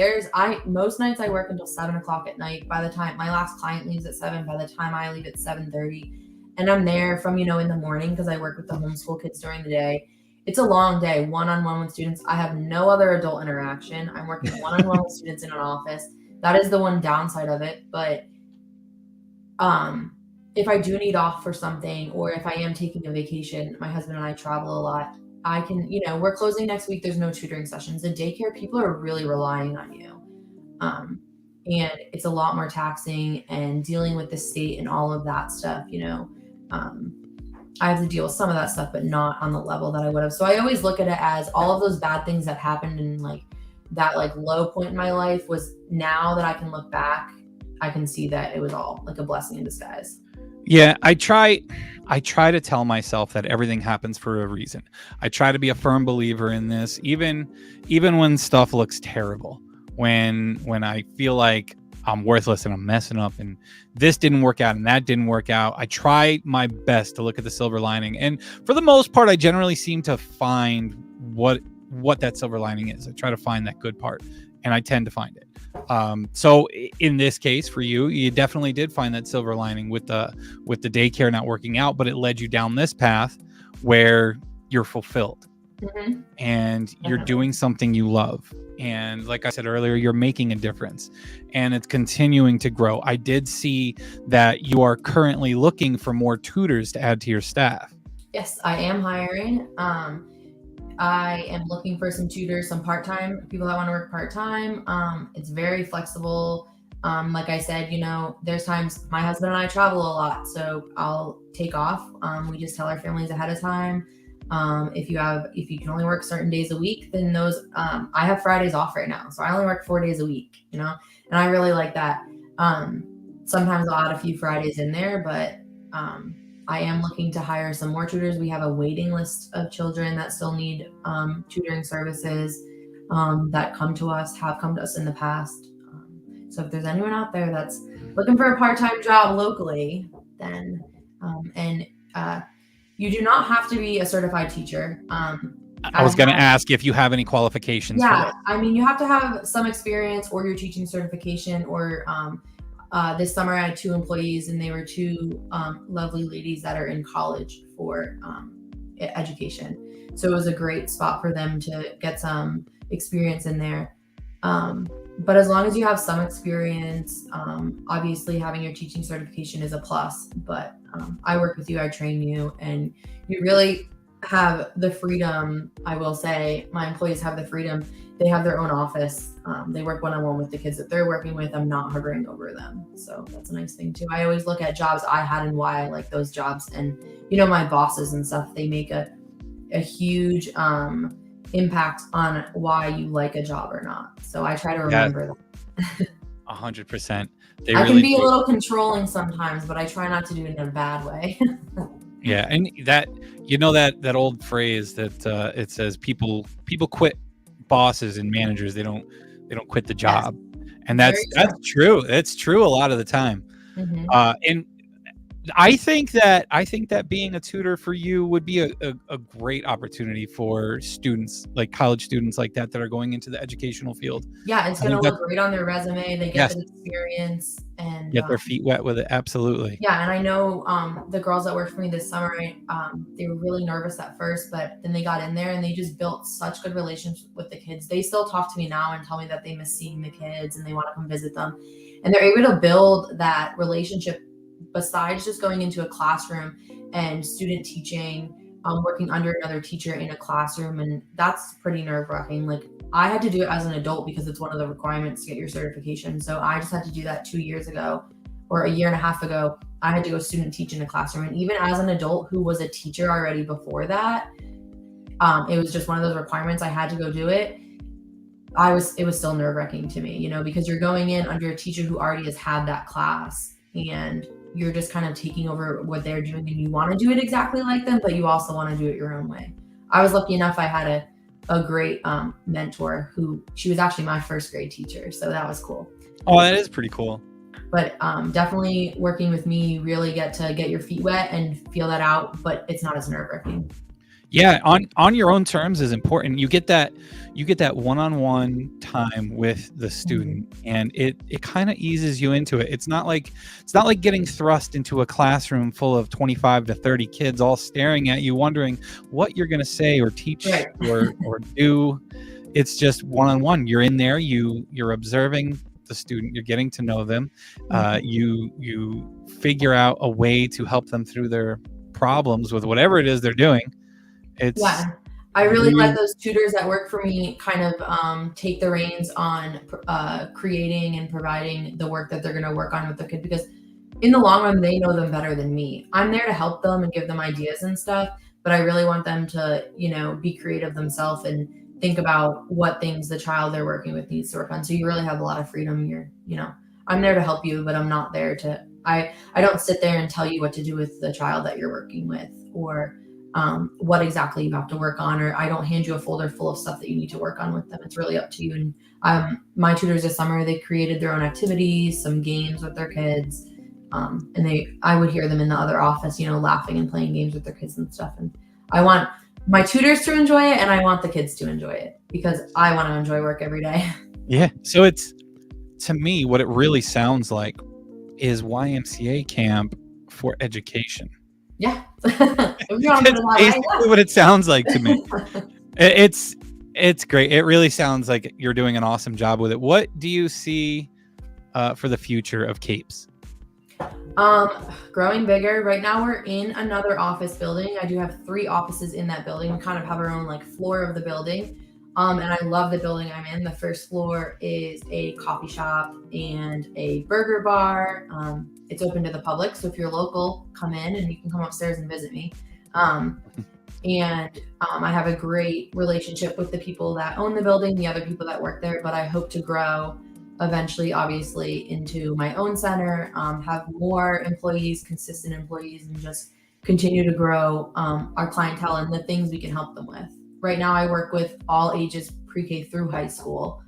most nights I work until 7:00 at night. By the time my last client leaves at 7, by the time I leave at 7:30, and I'm there from, you know, in the morning, because I work with the homeschool kids during the day. It's a long day, one-on-one with students. I have no other adult interaction. I'm working one-on-one with students in an office. That is the one downside of it. But if I do need off for something, or if I am taking a vacation, my husband and I travel a lot. I can, you know, we're closing next week. There's no tutoring sessions. In daycare, people are really relying on you. And it's a lot more taxing, and dealing with the state and all of that stuff, you know. I have to deal with some of that stuff, but not on the level that I would have. So I always look at it as all of those bad things that happened, and like that, like, low point in my life was, now that I can look back, I can see that it was all like a blessing in disguise. Yeah, I try to tell myself that everything happens for a reason. I try to be a firm believer in this, even when stuff looks terrible. When I feel like I'm worthless and I'm messing up and this didn't work out and that didn't work out, I try my best to look at the silver lining. And for the most part, I generally seem to find what that silver lining is. I try to find that good part, and I tend to find it. So in this case for you definitely did find that silver lining with the daycare not working out, but it led you down this path where you're fulfilled. Mm-hmm. And you're doing something you love. And like I said earlier, you're making a difference, and it's continuing to grow. I did see that you are currently looking for more tutors to add to your staff. Yes, I am hiring. I am looking for some tutors, some part-time people that want to work part-time. It's very flexible. Like I said, you know, there's times my husband and I travel a lot, so I'll take off. We just tell our families ahead of time. If you can only work certain days a week, then those, I have Fridays off right now. So I only work 4 days a week, you know, and I really like that. Sometimes I'll add a few Fridays in there, but, I am looking to hire some more tutors. We have a waiting list of children that still need tutoring services that have come to us in the past. So if there's anyone out there that's looking for a part-time job locally, then you do not have to be a certified teacher. I was going to ask if you have any qualifications. Yeah, I mean, you have to have some experience or your teaching certification, or this summer I had 2 employees, and they were 2 lovely ladies that are in college for education. So it was a great spot for them to get some experience in there. But as long as you have some experience, obviously having your teaching certification is a plus. But I work with you, I train you, and you really have the freedom. I will say my employees have the freedom. They have their own office. They work one-on-one with the kids that they're working with. I'm not hovering over them. So that's a nice thing too. I always look at jobs I had and why I like those jobs. And, my bosses and stuff, they make a huge impact on why you like a job or not. So I try to Yeah, remember that. 100%. They I can really be a do. little controlling sometimes, but I try not to do it in a bad way. Yeah, and that old phrase that it says people quit bosses and managers. They don't quit the Yes, job, and very that's true. It's true a lot of the time. true. And I think that being a tutor for you would be a great opportunity for students, like college students like that are going into the educational field. Yeah, it's I going to think that look great on their resume. They get yes, the experience, and get their feet wet with it. Absolutely. yeah, and I know the girls that worked for me this summer, they were really nervous at first, but then they got in there and they just built such good relationships with the kids. They still talk to me now and tell me that they miss seeing the kids and they want to come visit them. And they're able to build that relationship besides just going into a classroom and student teaching, working under another teacher in a classroom. And that's pretty nerve wracking. Like, I had to do it as an adult because it's one of the requirements to get your certification. So I just had to do that 2 years ago or a year and a half ago. I had to go student teach in a classroom. And even as an adult who was a teacher already before that, it was just one of those requirements. I had to go do it. It was still nerve wracking to me, because you're going in under a teacher who already has had that class and you're just kind of taking over what they're doing, and you want to do it exactly like them, but you also want to do it your own way. I was lucky enough. I had a great mentor she was actually my first grade teacher. So that was cool. Oh, that is pretty cool. But definitely working with me, you really get to get your feet wet and feel that out, but it's not as nerve wracking. Yeah, on your own terms is important. You get that one-on-one time with the student, and it kind of eases you into it. It's not like getting thrust into a classroom full of 25 to 30 kids all staring at you, wondering what you're going to say or teach Right. or do. It's just one-on-one. You're in there, you're observing the student, you're getting to know them. You figure out a way to help them through their problems with whatever it is they're doing. Yeah, I really let those tutors that work for me kind of take the reins on creating and providing the work that they're going to work on with the kid, because in the long run, they know them better than me. I'm there to help them and give them ideas and stuff, but I really want them to, be creative themselves and think about what things the child they're working with needs to work on. So you really have a lot of freedom. I'm there to help you, but I'm not there I don't sit there and tell you what to do with the child that you're working with, or what exactly you have to work on, or I don't hand you a folder full of stuff that you need to work on with them. It's really up to you. And my tutors this summer, they created their own activities, some games with their kids. And I would hear them in the other office, laughing and playing games with their kids and stuff. And I want my tutors to enjoy it, and I want the kids to enjoy it, because I want to enjoy work every day. Yeah. So it's, to me, what it really sounds like is YMCA camp for education. Yeah. It's basically what it sounds like to me. It's great. It really sounds like you're doing an awesome job with it. What do you see for the future of C.A.P.E.S? Growing bigger. Right now we're in another office building. I do have 3 offices in that building. We kind of have our own floor of the building. And I love the building I'm in. The first floor is a coffee shop and a burger bar. It's open to the public, so if you're local, come in and you can come upstairs and visit me. And I have a great relationship with the people that own the building, the other people that work there, but I hope to grow eventually, obviously, into my own center, have more employees, consistent employees, and just continue to grow our clientele and the things we can help them with. Right now, I work with all ages, pre-K through high school,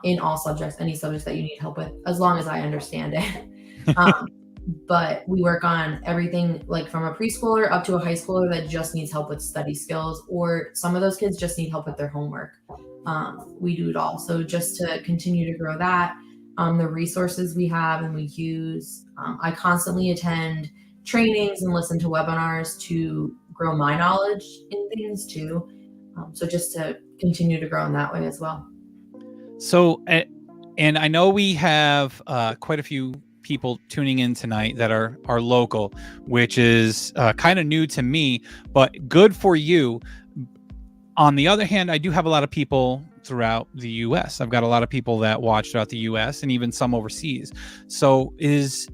in all subjects, any subjects that you need help with, as long as I understand it. But we work on everything, from a preschooler up to a high schooler that just needs help with study skills, or some of those kids just need help with their homework. We do it all. So just to continue to grow that, the resources we have and we use, I constantly attend trainings and listen to webinars to grow my knowledge in things too. So just to continue to grow in that way as well. So, and I know we have quite a few people tuning in tonight that are local, which is kind of new to me, but good for you. On the other hand, I do have a lot of people throughout the US. I've got a lot of people that watch throughout the US and even some overseas. So is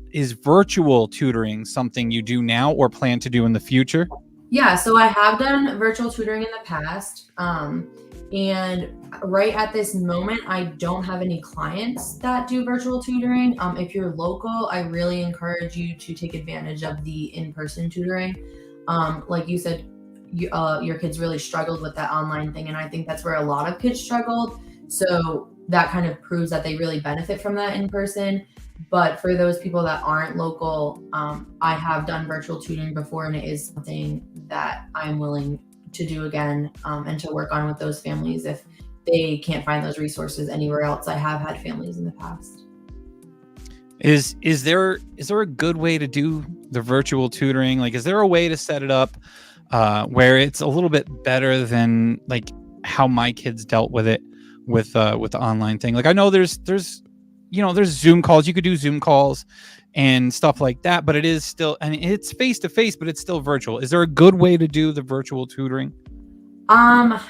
virtual tutoring something you do now or plan to do in the future? Yeah, so I have done virtual tutoring in the past. And right at this moment, I don't have any clients that do virtual tutoring. If you're local, I really encourage you to take advantage of the in-person tutoring. Like you said, your kids really struggled with that online thing, and I think that's where a lot of kids struggled. So that kind of proves that they really benefit from that in person. But for those people that aren't local, I have done virtual tutoring before, and it is something that I'm willing to do again, and to work on with those families if they can't find those resources anywhere else. I have had families in the past. Is there a good way to do the virtual tutoring? Like, is there a way to set it up where it's a little bit better than like how my kids dealt with it with the online thing? Like, I know there's Zoom calls. You could do Zoom calls and stuff like that, but it is still, and it's face to face, but it's still virtual. Is there a good way to do the virtual tutoring? I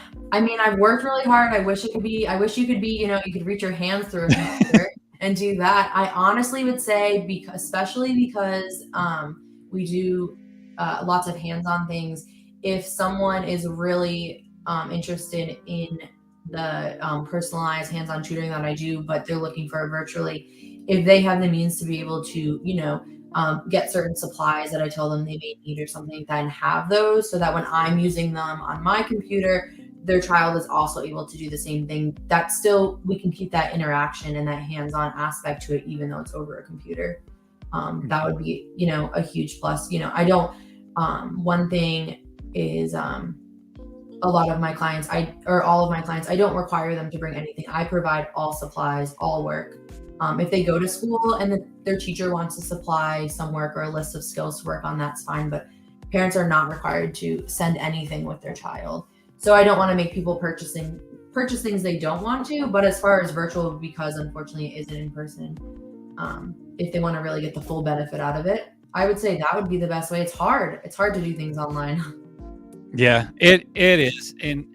mean, I've worked really hard. I wish you could be, you could reach your hands through a computer and do that. I honestly would say, especially because we do lots of hands-on things. If someone is really interested in the personalized hands-on tutoring that I do, but they're looking for it virtually, if they have the means to be able to, get certain supplies that I tell them they may need or something like that, and have those so that when I'm using them on my computer, their child is also able to do the same thing. That still, we can keep that interaction and that hands-on aspect to it, even though it's over a computer. That would be, a huge plus. One thing is, a lot of my clients, all of my clients, I don't require them to bring anything. I provide all supplies, all work. If they go to school and their teacher wants to supply some work or a list of skills to work on, that's fine. But parents are not required to send anything with their child. So I don't want to make people purchase things they don't want to. But as far as virtual, because unfortunately it isn't in person, if they want to really get the full benefit out of it, I would say that would be the best way. It's hard to do things online. Yeah, it is. And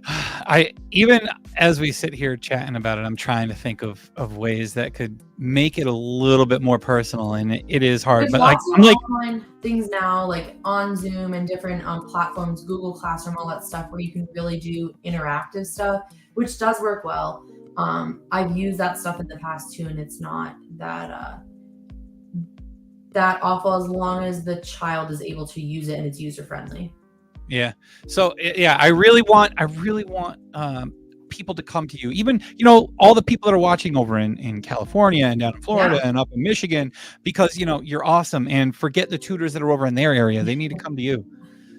I, even as we sit here chatting about it, I'm trying to think of ways that could make it a little bit more personal, and it is hard. There's But lots I'm of like, online things now, like on Zoom and different platforms, Google Classroom, all that stuff, where you can really do interactive stuff, which does work well. I've used that stuff in the past too, and it's not that awful as long as the child is able to use it and it's user friendly. yeah. So yeah, I really want people to come to you. Even, all the people that are watching over in California and down in Florida and up in Michigan, because you're awesome. And forget the tutors that are over in their area. They need to come to you.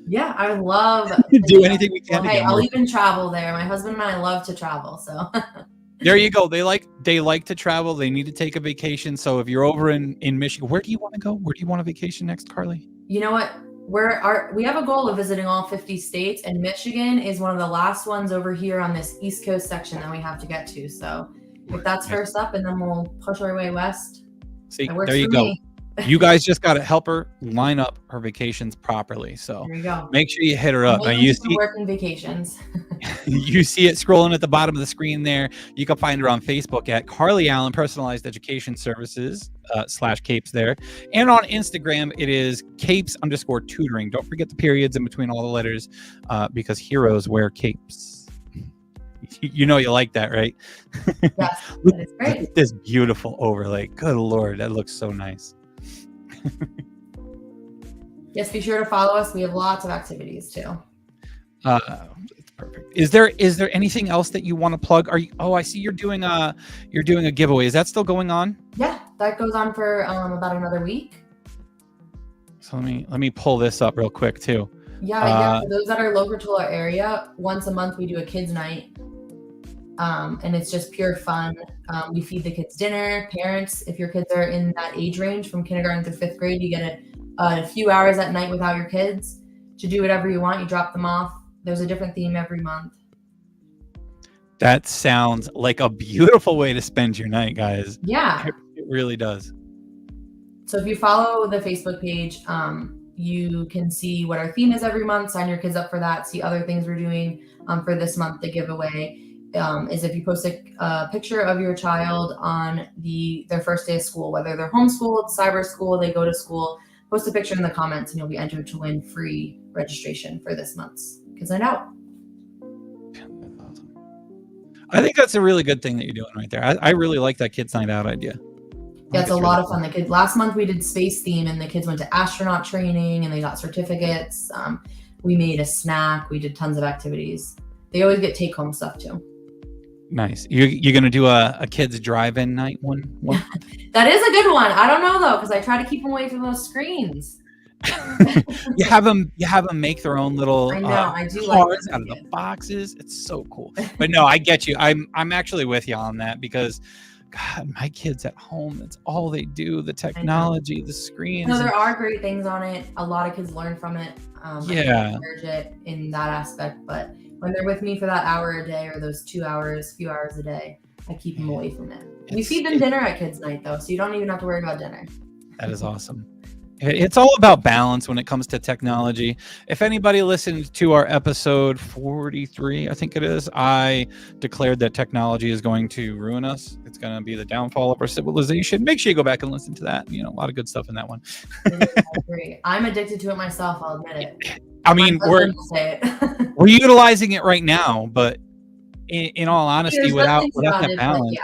Yeah, I love do anything we can. Well, hey, I'll even travel there. My husband and I love to travel, so. There you go. They like to travel. They need to take a vacation. So if you're over in Michigan, where do you want to go? Where do you want to vacation next, Carly? You know what? We have a goal of visiting all 50 states, and Michigan is one of the last ones over here on this East Coast section that we have to get to. So if that's first up, and then we'll push our way west. See, there you go. You guys just got to help her line up her vacations properly. So there you go. Make sure you hit her up. You see working vacations. You see it scrolling at the bottom of the screen there. You can find her on Facebook at Carly Allen Personalized Education Services /C.A.P.E.S there. And on Instagram, it is C.A.P.E.S_tutoring. Don't forget the periods in between all the letters because heroes wear capes. You like that, right? Yes, that is great. Look at this beautiful overlay. Good Lord, that looks so nice. Yes, be sure to follow us. We have lots of activities too. It's perfect. Is there anything else that you want to plug? I see you're doing a giveaway. Is that still going on? Yeah, that goes on for about another week. So let me pull this up real quick too. Yeah. For those that are local to our area, once a month we do a kids night. And it's just pure fun. We feed the kids dinner. Parents, if your kids are in that age range from kindergarten through 5th grade, you get a few hours at night without your kids to do whatever you want. You drop them off. There's a different theme every month. That sounds like a beautiful way to spend your night, guys. Yeah. It really does. So if you follow the Facebook page, you can see what our theme is every month. Sign your kids up for that. See other things we're doing for this month. The giveaway is if you post a picture of your child on their first day of school, whether they're homeschooled, cyber school, they go to school, post a picture in the comments and you'll be entered to win free registration for this month's Kids Night Out. That's awesome. I think that's a really good thing that you're doing right there. I really like that Kids Night Out idea. Yeah, it's a lot of fun. Last month we did space theme and the kids went to astronaut training and they got certificates. We made a snack. We did tons of activities. They always get take home stuff too. Nice. You're going to do a kids drive-in night one? That is a good one. I don't know though, because I try to keep them away from those screens. you have them make their own little I know, I do cars like out of the boxes. It's so cool. But no, I get you. I'm actually with you on that because God, my kids at home, that's all they do. The technology, the screens. No, there are great things on it. A lot of kids learn from it. Yeah. I encourage it in that aspect. But when they're with me for that hour a day or those 2 hours, few hours a day, I keep them away from it. We feed them dinner at kids' night though, so you don't even have to worry about dinner. That is awesome. It's all about balance when it comes to technology. If anybody listened to our episode 43, I think it is, I declared that technology is going to ruin us. It's going to be the downfall of our civilization. Make sure you go back and listen to that. You know, a lot of good stuff in that one. I agree. I'm addicted to it myself. I'll admit it. I mean, we're utilizing it right now, but in all honesty, without that balance.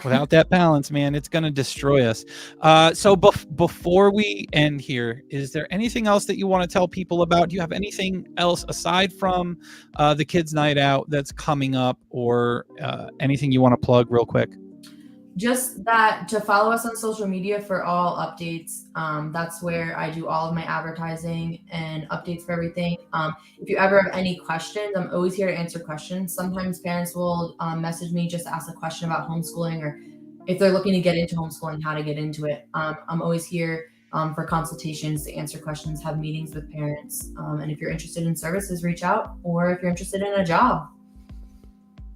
Without that balance, man, it's going to destroy us. So before we end here, is there anything else that you want to tell people about? Do you have anything else aside from the Kids Night Out that's coming up, or anything you want to plug real quick? Just that to follow us on social media for all updates. That's where I do all of my advertising and updates for everything. If you ever have any questions, I'm always here to answer questions. Sometimes parents will message me just to ask a question about homeschooling, or if they're looking to get into homeschooling, how to get into it. I'm always here for consultations, to answer questions, have meetings with parents. And if you're interested in services, reach out, or if you're interested in a job.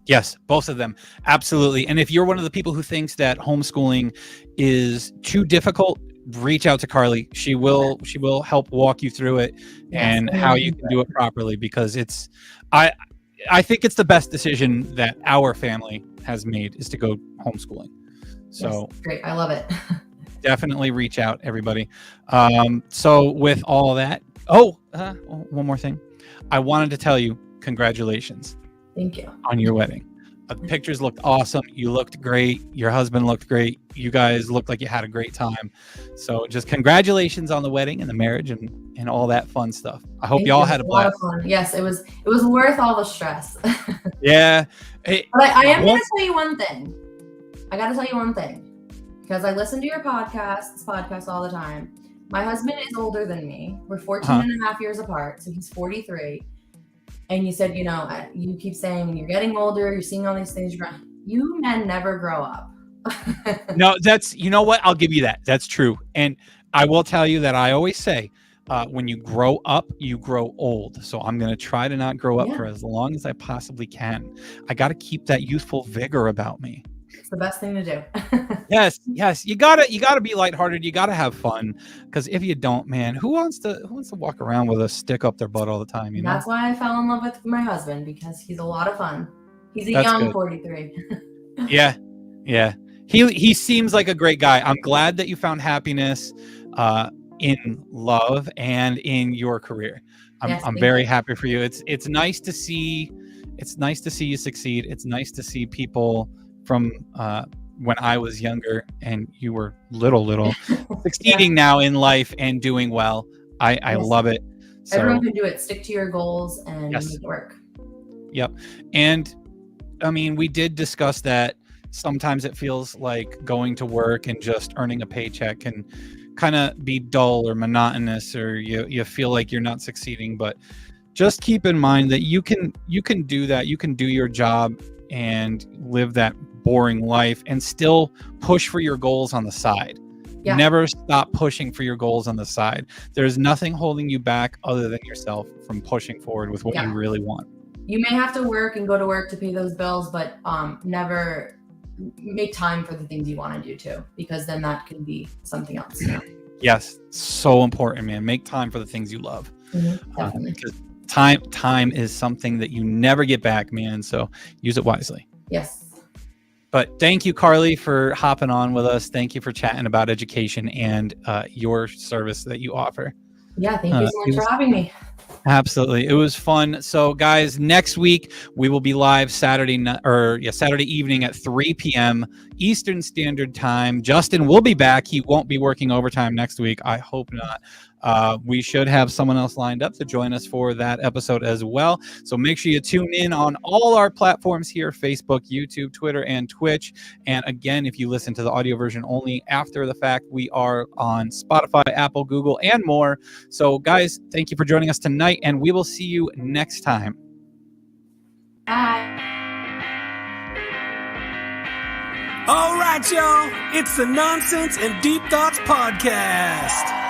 Yes, both of them. Absolutely. And if you're one of the people who thinks that homeschooling is too difficult, reach out to Carly. She will help walk you through it and how you can do it properly, because I think it's the best decision that our family has made, is to go homeschooling. So yes, great. I love it. Definitely reach out, everybody. So with all that, one more thing. I wanted to tell you, congratulations. Thank you. On your wedding. The pictures looked awesome. You looked great. Your husband looked great. You guys looked like you had a great time. So just congratulations on the wedding and the marriage and all that fun stuff. I hope y'all had a blast. A lot of fun. Yes, it was worth all the stress. Yeah. But I am going to tell you one thing. I got to tell you one thing, because I listen to your podcast all the time. My husband is older than me. We're 14 and a half years apart. So he's 43. And you said, you keep saying you're getting older, you're seeing all these things. You men never grow up. No, you know what? I'll give you that. That's true. And I will tell you that I always say, when you grow up, you grow old. So I'm going to try to not grow up for as long as I possibly can. I got to keep that youthful vigor about me. It's the best thing to do. Yes. You gotta be lighthearted. You gotta have fun, because if you don't, man, who wants to walk around with a stick up their butt all the time? You know. That's why I fell in love with my husband, because he's a lot of fun. He's young 43. Yeah. He seems like a great guy. I'm glad that you found happiness in love and in your career. I'm very happy for you. It's nice to see. It's nice to see you succeed. It's nice to see people from when I was younger and you were little succeeding now in life and doing well. I love it. So, everyone can do it. Stick to your goals and make it work. Yep. And I mean, we did discuss that sometimes it feels like going to work and just earning a paycheck can kind of be dull or monotonous, or you feel like you're not succeeding. But just keep in mind that you can do that. You can do your job and live that boring life and still push for your goals on the side. Yeah. Never stop pushing for your goals on the side. There's nothing holding you back other than yourself from pushing forward with what you really want. You may have to work and go to work to pay those bills, but never make time for the things you want to do too, because then that can be something else. Yes, so important, man. Make time for the things you love. Definitely. Because time is something that you never get back, man. So use it wisely. Yes. But thank you, Carly, for hopping on with us. Thank you for chatting about education and your service that you offer. Yeah, thank you so much for having me. Absolutely. It was fun. So guys, next week we will be live Saturday evening at 3 p.m. Eastern Standard Time. Justin will be back. He won't be working overtime next week. I hope not. We should have someone else lined up to join us for that episode as well. So make sure you tune in on all our platforms here, Facebook, YouTube, Twitter, and Twitch. And again, if you listen to the audio version only after the fact, we are on Spotify, Apple, Google, and more. So guys, thank you for joining us tonight, and we will see you next time. Bye. All right, y'all. It's the Nonsense and Deep Thoughts Podcast.